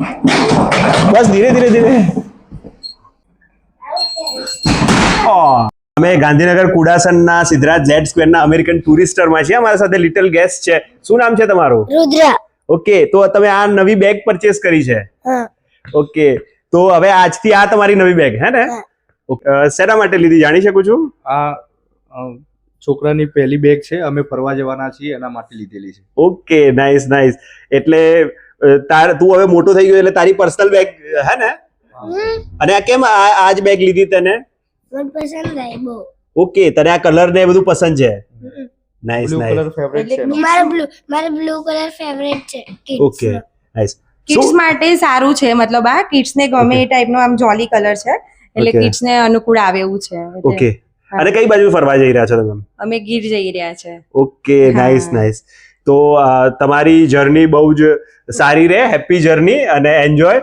બસ ધીરે ધીરે ધીરે. અમે ગાંધીનગર કુડાસનના સિદ્ધરાજ ઝેડ સ્ક્વેરના અમેરિકન ટુરિસ્ટરમાં છીએ. અમારા સાથે લિટલ ગેસ્ટ છે. શું નામ છે તમારું? રુદ્ર. ઓકે, તો તમે આ નવી બેગ પરચેસ કરી છે? હા. ઓકે, તો હવે આજથી આ તમારી નવી બેગ હે ને? શેના માટે લીધી જાણી શકું છું? આ છોકરાની પહેલી બેગ છે, અમે ફરવા જવાના છીએ એના માટે લીધેલી છે. Okay, nice nice. એટલે તું હવે મોટો થઈ ગયો એટલે તારી પર્સનલ બેગ હે ને? અને આ કેમ આ જ બેગ લીધી તને? મને પસંદ આવી બહુ. ઓકે, તને આ કલર ને બધું પસંદ છે? Nice blue nice. Colour favourite છે એનો. મારે બ્લુ કલર ફેવરેટ છે. Okay, nice. કિડ્સ માટે સારું છે, મતલબ આ કિડ્સ ને ગમે એ ટાઈપનો આમ જોલી કલર છે એટલે Okay. કિડ્સ ને અનુકૂળ આવે એવું છે. એટલે ઓકે, અને કઈ બાજુ ફરવા જઈ રહ્યા છો તમે? અમે ગીર જઈ રહ્યા છે. ઓકે, હા. Nice nice. તો તમારી જર્ની બહુ જ સારી રહે, હેપી જર્ની અને એન્જોય.